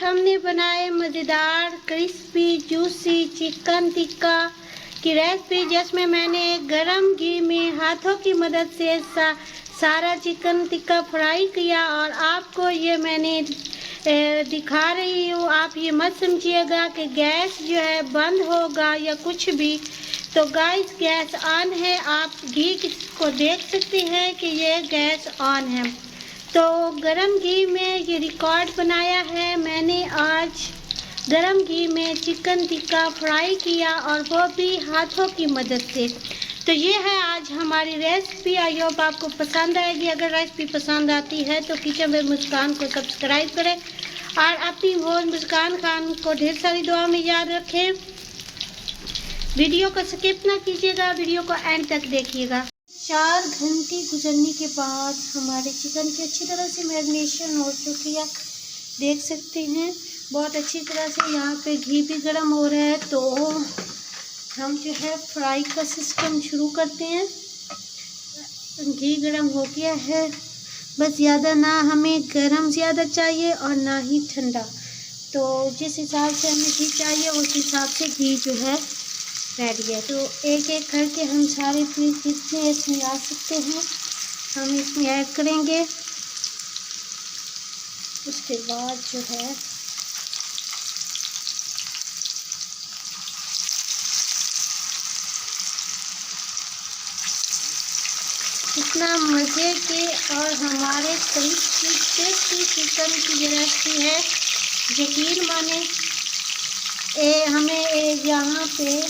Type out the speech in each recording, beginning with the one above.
हमने बनाए मज़ेदार क्रिस्पी जूसी चिकन टिक्का की रेसिपी, जिसमें मैंने गरम घी में हाथों की मदद से सारा चिकन टिक्का फ्राई किया और आपको ये मैंने दिखा रही हूँ। आप ये मत समझिएगा कि गैस जो है बंद होगा या कुछ भी। तो गाइस गैस ऑन है, आप घी को देख सकते हैं कि ये गैस ऑन है। तो गरम घी में ये रिकॉर्ड बनाया है मैंने। आज गरम घी में चिकन टिक्का फ्राई किया और वो भी हाथों की मदद से। तो ये है आज हमारी रेसिपी। आई होप आपको पसंद आएगी। अगर रेसिपी पसंद आती है तो किचन में मुस्कान को सब्सक्राइब करें और अपनी होस्ट मुस्कान खान को ढेर सारी दुआ में याद रखें। वीडियो को स्किप ना कीजिएगा, वीडियो को एंड तक देखिएगा। 4 घंटे गुजरने के बाद हमारे चिकन की अच्छी तरह से मैरिनेशन हो चुकी है, देख सकते हैं बहुत अच्छी तरह से। यहाँ पे घी भी गर्म हो रहा है, तो हम जो है फ्राई का सिस्टम शुरू करते हैं। घी गर्म हो गया है, बस ज़्यादा ना हमें गर्म ज़्यादा चाहिए और ना ही ठंडा। तो जिस हिसाब से हमें घी चाहिए उस हिसाब से घी जो है रेडी है। तो एक एक करके हम सारे पीस जितने इसमें आ सकते हैं हम इसमें ऐड करेंगे। उसके बाद जो है इतना मज़े के और हमारे क्रिस्पी टेस्टी चिकन की रेसिपी है, यकीन माने। हमें यहाँ पे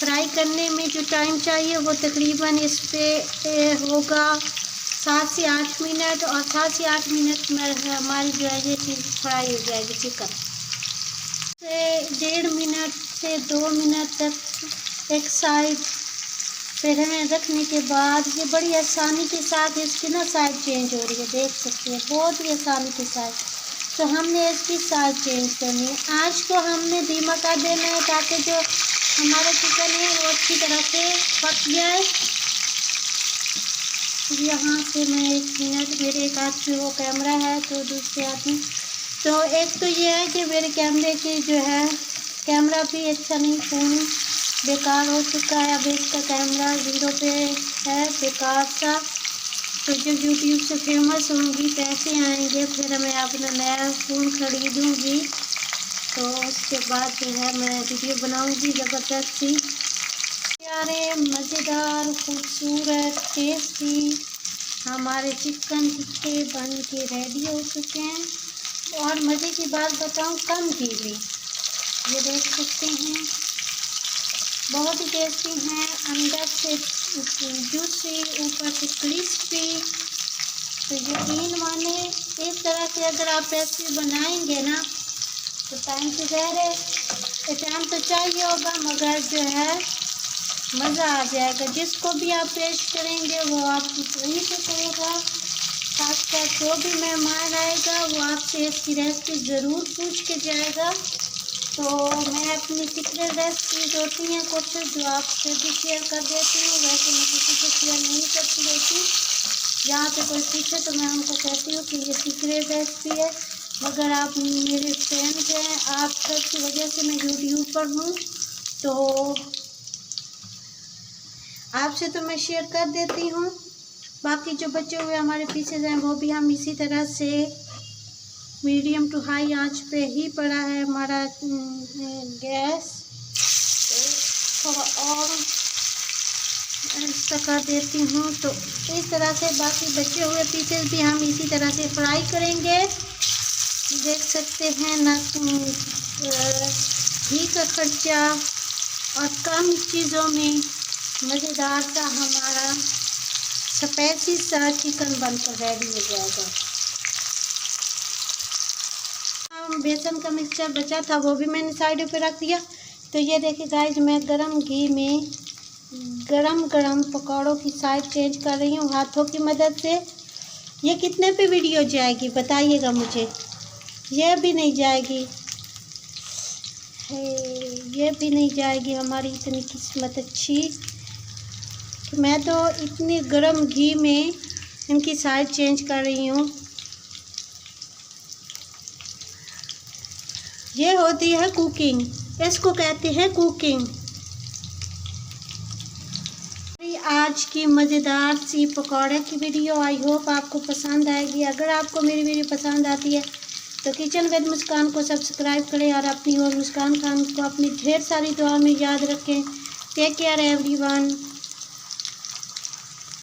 फ्राई करने में जो टाइम चाहिए वो तकरीबन इस पे होगा 7 से 8 मिनट, और 7 से 8 मिनट में हमारी जो है ये चीज़ फ्राई हो जाएगी। चिकन से 1.5 मिनट से 2 मिनट तक एक साइड पे रखने के बाद ये बड़ी आसानी के साथ इसकी ना साइड चेंज हो रही है, देख सकते हैं बहुत ही आसानी के साथ। तो हमने इसकी साइड चेंज करनी है। आँच को हमने धीमा कर देना है ताकि जो हमारा चिकन है वो अच्छी तरह से पक जाए। यहाँ से मैं 1 मिनट, मेरे एक हाथ में वो कैमरा है तो दूसरे हाथ में, तो एक तो ये है कि मेरे कैमरे की जो है कैमरा भी अच्छा नहीं, फ़ोन बेकार हो चुका है। अब इसका कैमरा 0 पे है, बेकार सा। तो जब यूट्यूब से फेमस होंगी, पैसे आएंगे, फिर मैं अपना नया फ़ोन ख़रीदूँगी, तो उसके बाद जो है मैं वीडियो बनाऊँगी ज़बरदस्त सी। प्यारे मज़ेदार खूबसूरत टेस्टी हमारे चिकन टिक्के बन के रेडी हो चुके हैं। और मज़े की बात बताऊँ, कम घी में, ये देख सकते हैं बहुत ही टेस्टी हैं। अंदर से जूसी, ऊपर से क्रिस्पी। तो यकीन माने इस तरह से अगर आप रेसिपी बनाएंगे ना तो टाइम तो टाइम तो चाहिए होगा, मगर जो है मज़ा आ जाएगा। जिसको भी आप पेश करेंगे वो आपकी तारीफ करेगा। खासकर जो भी मेहमान आएगा वो आपसे इसकी रेसिपी ज़रूर पूछ के जाएगा। तो मैं अपनी सीक्रेट रेसिपीज होती हैं कुछ जो आपसे भी शेयर कर देती हूँ, वैसे मैं किसी से शेयर नहीं करती होती। जहाँ पे कोई पूछे तो मैं उनको कहती हूँ कि ये सीक्रेट रेसिपी है, मगर आप मेरे फ्रेंड्स हैं, आप सब की वजह से मैं यूट्यूब पर हूँ, तो आपसे तो मैं शेयर कर देती हूँ। बाकी जो बचे हुए हमारे पीसेज हैं वो भी हम इसी तरह से मीडियम टू हाई आंच पे ही पड़ा है हमारा गैस। तो थोड़ा और ऐसा कर देती हूँ। तो इस तरह से बाकी बचे हुए पीसेस भी हम इसी तरह से फ्राई करेंगे। देख सकते हैं ना, घी का खर्चा और कम चीज़ों में मज़ेदार सा हमारा स्पाइसी सा चिकन बनकर रेडी हो जाएगा। बेसन का मिक्सचर बचा था वो भी मैंने साइड पे रख दिया। तो ये देखिए गाइस, मैं गरम घी में गरम पकौड़ों की साइड चेंज कर रही हूँ हाथों की मदद से। ये कितने पे वीडियो जाएगी बताइएगा मुझे। ये भी नहीं जाएगी, ये भी नहीं जाएगी। हमारी इतनी किस्मत अच्छी कि मैं तो इतनी गरम घी में इनकी साइड चेंज कर रही हूँ। ये होती है कुकिंग, इसको कहते हैं कुकिंग। आज की मज़ेदार सी पकौड़े की वीडियो आई होप आपको पसंद आएगी। अगर आपको मेरी वीडियो पसंद आती है तो किचन विद मुस्कान को सब्सक्राइब करें और अपनी और मुस्कान खान को अपनी ढेर सारी दुआ में याद रखें। Take care everyone.